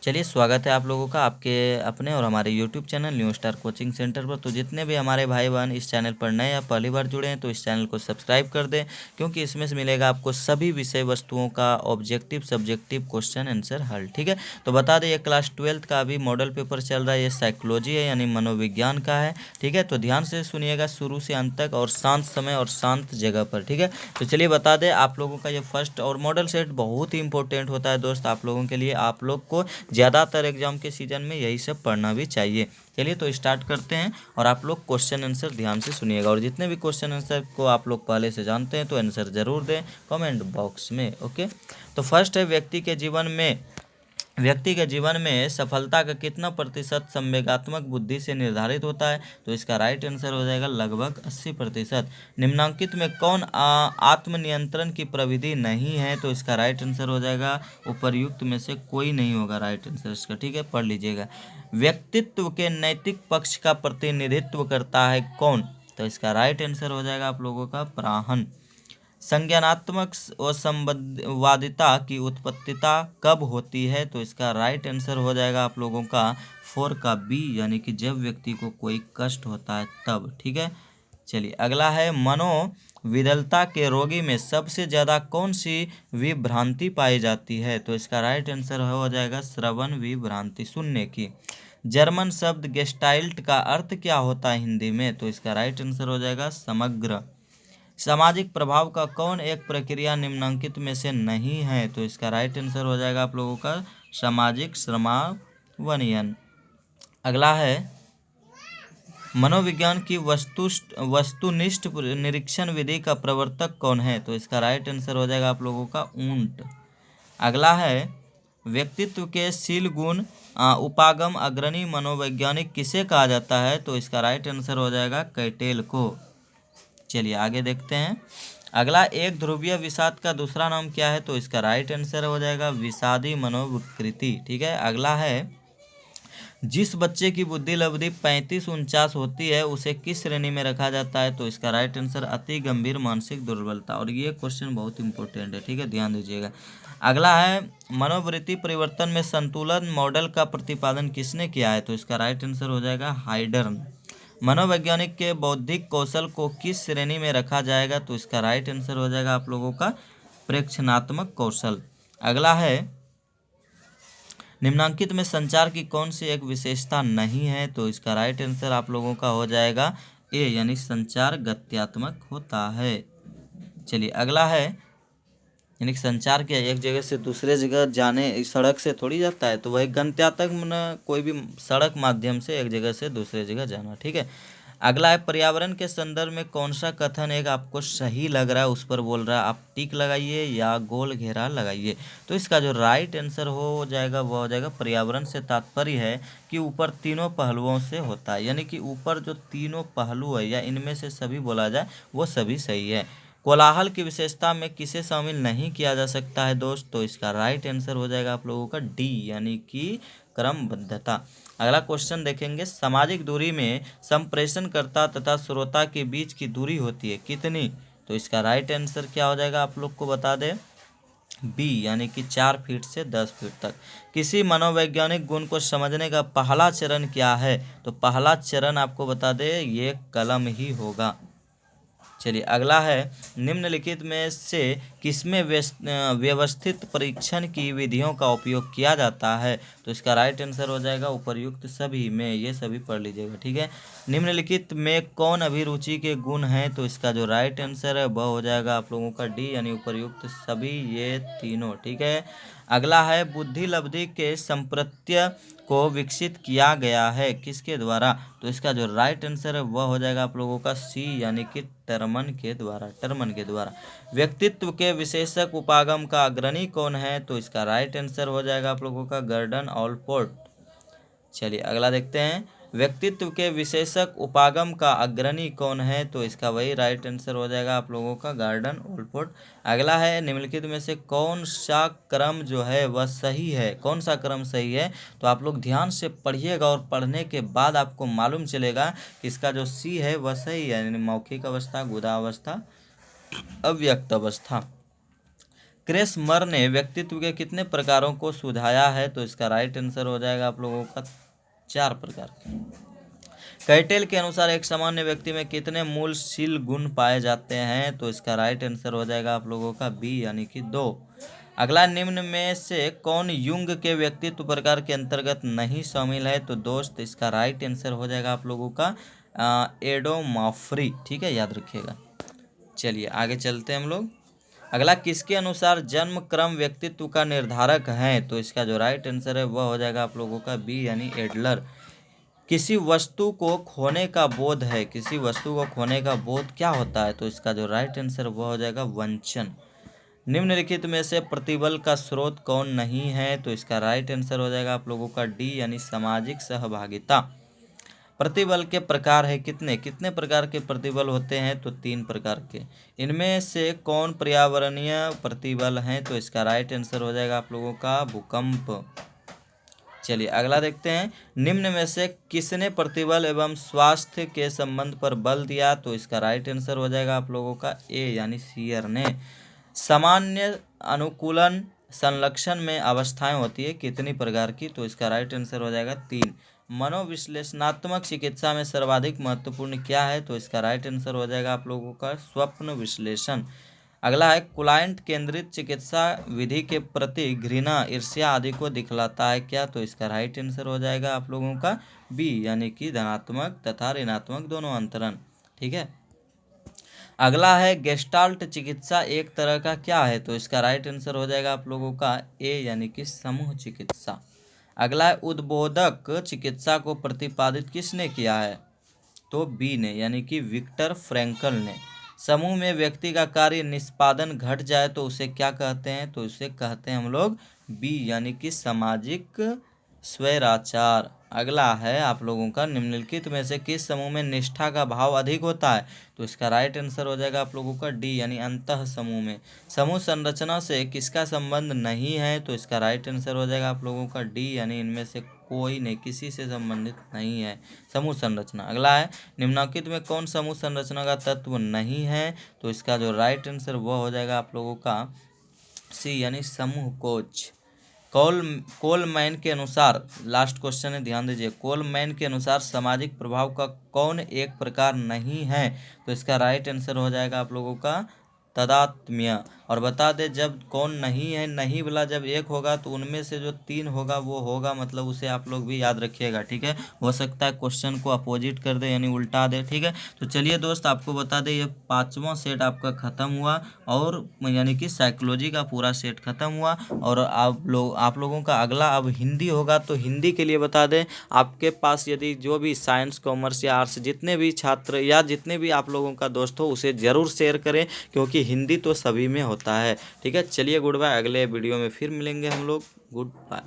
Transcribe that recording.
चलिए स्वागत है आप लोगों का आपके अपने और हमारे YouTube channel new star coaching centre पर। तो जितने भी हमारे भाई बहन इस चैनल पर नए या पहली बार जुड़े हैं तो इस चैनल को सब्सक्राइब कर दें, क्योंकि इसमें से मिलेगा आपको सभी विषय वस्तुओं का ऑब्जेक्टिव सब्जेक्टिव क्वेश्चन आंसर हल। ठीक है, तो बता दें ये क्लास 12th का अभी मॉडल पेपर चल रहा है, ये साइकोलॉजी है यानी मनोविज्ञान का है। ठीक है, तो ध्यान से सुनिएगा शुरू से अंत तक और शांत समय और शांत जगह पर। ठीक है, तो चलिए बता दें आप लोगों का ये फर्स्ट और मॉडल सेट बहुत ही इंपॉर्टेंट होता है दोस्त आप लोगों के लिए। आप लोग को ज़्यादातर एग्जाम के सीजन में यही सब पढ़ना भी चाहिए। चलिए तो स्टार्ट करते हैं और आप लोग क्वेश्चन आंसर ध्यान से सुनिएगा, और जितने भी क्वेश्चन आंसर को आप लोग पहले से जानते हैं तो आंसर ज़रूर दें कमेंट बॉक्स में। ओके, तो फर्स्ट है व्यक्ति के जीवन में सफलता का कितना प्रतिशत संवेगात्मक बुद्धि से निर्धारित होता है? तो इसका राइट आंसर हो जाएगा लगभग 80%। निम्नलिखित में कौन आत्मनियंत्रण की प्रविधि नहीं है? तो इसका राइट आंसर हो जाएगा उपर्युक्त में से कोई नहीं होगा राइट आंसर इसका। ठीक है, पढ़ लीजिएगा। व्यक्तित्व के नैतिक पक्ष का प्रतिनिधित्व करता है कौन? तो इसका राइट आंसर हो जाएगा आप लोगों का प्राहन। संज्ञानात्मक असंवादिता की उत्पत्तिता कब होती है? तो इसका राइट आंसर हो जाएगा आप लोगों का 4 का बी, यानी कि जब व्यक्ति को कोई कष्ट होता है तब। ठीक है, चलिए अगला है मनोविदलता के रोगी में सबसे ज़्यादा कौन सी विभ्रांति पाई जाती है? तो इसका राइट आंसर हो जाएगा श्रवण विभ्रांति, सुनने की। जर्मन शब्द गेस्टाइल्ट का अर्थ क्या होता है हिंदी में? तो इसका राइट आंसर हो जाएगा समग्र। सामाजिक प्रभाव का कौन एक प्रक्रिया निम्नलिखित में से नहीं है? तो इसका राइट आंसर हो जाएगा आप लोगों का सामाजिक श्रमावनयन। अगला है मनोविज्ञान की वस्तुनिष्ठ निरीक्षण विधि का प्रवर्तक कौन है? तो इसका राइट आंसर हो जाएगा आप लोगों का ऊंट। अगला है व्यक्तित्व के शील गुण उपागम अग्रणी मनोवैज्ञानिक किसे कहा जाता है? तो इसका राइट आंसर हो जाएगा कैटेल को। चलिए आगे देखते हैं। अगला एक ध्रुवीय विषाद का दूसरा नाम क्या है? तो इसका राइट आंसर हो जाएगा विषादी मनोविकृति। ठीक है, अगला है जिस बच्चे की बुद्धि लब्धि 35-49 होती है उसे किस श्रेणी में रखा जाता है? तो इसका राइट आंसर अति गंभीर मानसिक दुर्बलता, और ये क्वेश्चन बहुत इंपॉर्टेंट है। ठीक है, ध्यान दीजिएगा। अगला है मनोवृत्ति परिवर्तन में संतुलन मॉडल का प्रतिपादन किसने किया है? तो इसका राइट आंसर हो जाएगा हाइडर्न। मनोवैज्ञानिक के बौद्धिक कौशल को किस श्रेणी में रखा जाएगा? तो इसका राइट आंसर हो जाएगा आप लोगों का प्रेक्षणात्मक कौशल। अगला है निम्नलिखित में संचार की कौन सी एक विशेषता नहीं है? तो इसका राइट आंसर आप लोगों का हो जाएगा ए, यानी संचार गत्यात्मक होता है। चलिए अगला है यानी कि संचार क्या एक जगह से दूसरे जगह जाने सड़क से थोड़ी जाता है, तो वह गंत्यात्मक कोई भी सड़क माध्यम से एक जगह से दूसरे जगह जाना। ठीक है, अगला है पर्यावरण के संदर्भ में कौन सा कथन एक आपको सही लग रहा है उस पर बोल रहा है, आप टिक लगाइए या गोल घेरा लगाइए। तो इसका जो राइट आंसर हो जाएगा वह हो जाएगा पर्यावरण से तात्पर्य है कि ऊपर तीनों पहलुओं से होता है, यानी कि ऊपर जो तीनों पहलू है या इनमें से सभी बोला जाए वो सभी सही है। कोलाहल की विशेषता में किसे शामिल नहीं किया जा सकता है दोस्त? तो इसका राइट आंसर हो जाएगा आप लोगों का डी, यानी कि क्रमबद्धता। अगला क्वेश्चन देखेंगे, सामाजिक दूरी में संप्रेषणकर्ता तथा श्रोता के बीच की दूरी होती है कितनी? तो इसका राइट आंसर क्या हो जाएगा आप लोग को बता दें बी, यानी कि 4 फीट से 10 फीट तक। किसी मनोवैज्ञानिक गुण को समझने का पहला चरण क्या है? तो पहला चरण आपको बता दें ये कलम ही होगा। चलिए अगला है निम्नलिखित में से किसमें व्यवस्थित परीक्षण की विधियों का उपयोग किया जाता है? तो इसका राइट आंसर हो जाएगा उपर्युक्त सभी में, ये सभी पढ़ लीजिएगा। ठीक है, निम्नलिखित में कौन अभिरुचि के गुण हैं? तो इसका जो राइट आंसर है वह हो जाएगा आप लोगों का डी, यानी उपर्युक्त सभी ये तीनों। ठीक है, अगला है बुद्धि लब्धि के संप्रत्य को विकसित किया गया है किसके द्वारा? तो इसका जो राइट आंसर है वह हो जाएगा आप लोगों का सी, यानी कि टर्मन के द्वारा। व्यक्तित्व के विशेषक उपागम का अग्रणी कौन है? तो इसका राइट आंसर हो जाएगा आप लोगों का गर्डन ऑलपोर्ट। चलिए अगला देखते हैं, व्यक्तित्व के विशेषक उपागम का अग्रणी कौन है? तो इसका वही राइट आंसर हो जाएगा आप लोगों का गार्डन ओलपोर्ट। अगला है निम्नलिखित में से कौन सा क्रम जो है वह सही है, कौन सा क्रम सही है? तो आप लोग ध्यान से पढ़िएगा और पढ़ने के बाद आपको मालूम चलेगा कि इसका जो सी है वह सही है, यानी मौखिक अवस्था, गुदा अवस्था, अव्यक्त अवस्था। क्रेसमर ने व्यक्तित्व के कितने प्रकारों को सुझाया है? तो इसका राइट आंसर हो जाएगा आप लोगों का 4 प्रकार के। कैटेल के अनुसार एक सामान्य व्यक्ति में कितने मूलशील गुण पाए जाते हैं? तो इसका राइट आंसर हो जाएगा आप लोगों का बी यानी कि 2। अगला, निम्न में से कौन युंग के व्यक्तित्व प्रकार के अंतर्गत नहीं शामिल है? तो दोस्त इसका राइट आंसर हो जाएगा आप लोगों का एडोमॉर्फी। ठीक है, याद रखिएगा। चलिए आगे चलते हैं हम लोग। अगला, किसके अनुसार जन्म क्रम व्यक्तित्व का निर्धारक है? तो इसका जो राइट आंसर है वह हो जाएगा आप लोगों का बी यानी एडलर। किसी वस्तु को खोने का बोध है, किसी वस्तु को खोने का बोध क्या होता है? तो इसका जो राइट आंसर वह हो जाएगा वंचन। निम्नलिखित में से प्रतिबल का स्रोत कौन नहीं है? तो इसका राइट आंसर हो जाएगा आप लोगों का डी यानी सामाजिक सहभागिता। प्रतिबल के प्रकार है कितने? कितने प्रकार के प्रतिबल होते हैं? तो 3 प्रकार के। इनमें से कौन पर्यावरणीय प्रतिबल हैं? तो इसका राइट आंसर हो जाएगा आप लोगों का भूकंप। चलिए अगला देखते हैं। निम्न में से किसने प्रतिबल एवं स्वास्थ्य के संबंध पर बल दिया? तो इसका राइट आंसर हो जाएगा आप लोगों का ए यानी शियर ने। सामान्य अनुकूलन संलक्षण में अवस्थाएं होती है कितनी प्रकार की? तो इसका राइट आंसर हो जाएगा 3। मनोविश्लेषणात्मक चिकित्सा में सर्वाधिक महत्वपूर्ण क्या है? तो इसका राइट आंसर हो जाएगा आप लोगों का स्वप्न विश्लेषण। अगला है, क्लाइंट केंद्रित चिकित्सा विधि के प्रति घृणा, ईर्ष्या आदि को दिखलाता है क्या? तो इसका राइट आंसर हो जाएगा आप लोगों का बी यानी कि धनात्मक तथा ऋणात्मक दोनों अंतरण। ठीक है। अगला है, गेस्टाल्ट चिकित्सा एक तरह का क्या है? तो इसका राइट आंसर हो जाएगा आप लोगों का ए यानी कि समूह चिकित्सा। अगला है, उद्बोधक चिकित्सा को प्रतिपादित किसने किया है? तो बी ने यानी कि विक्टर फ्रैंकल ने। समूह में व्यक्ति का कार्य निष्पादन घट जाए तो उसे क्या कहते हैं? तो उसे कहते हैं हम लोग बी यानी कि सामाजिक स्वैराचार। अगला है आप लोगों का, निम्नलिखित में से किस समूह में निष्ठा का भाव अधिक होता है? तो इसका राइट आंसर हो जाएगा आप लोगों का डी यानी अंतः समूह में। समूह संरचना से किसका संबंध नहीं है? तो इसका राइट आंसर हो जाएगा आप लोगों का डी यानी इनमें से कोई नहीं, किसी से संबंधित नहीं है समूह संरचना। अगला है, निम्नलिखित में कौन समूह संरचना का तत्व नहीं है? तो इसका जो राइट आंसर वह हो जाएगा आप लोगों का सी यानी समूह कोच। कोलमैन के अनुसार, लास्ट क्वेश्चन है ध्यान दीजिए, कोलमैन के अनुसार सामाजिक प्रभाव का कौन एक प्रकार नहीं है? तो इसका राइट आंसर हो जाएगा आप लोगों का तदात्म्य। और बता दे, जब कौन नहीं है, नहीं वाला जब एक होगा तो उनमें से जो 3 होगा वो होगा, मतलब उसे आप लोग भी याद रखिएगा। ठीक है, हो सकता है क्वेश्चन को अपोजिट कर दे यानी उल्टा दे। ठीक है, तो चलिए दोस्त आपको बता दें ये 5वां सेट आपका ख़त्म हुआ और यानी कि साइकोलॉजी का पूरा सेट ख़त्म हुआ। और आप लोगों का अगला अब हिंदी होगा। तो हिंदी के लिए बता दें, आपके पास यदि जो भी साइंस कॉमर्स या आर्ट्स जितने भी छात्र या जितने भी आप लोगों का दोस्त हो उसे ज़रूर शेयर करें, क्योंकि हिंदी तो सभी में होता है। ठीक है, चलिए गुड बाय, अगले वीडियो में फिर मिलेंगे हम लोग। Good bye.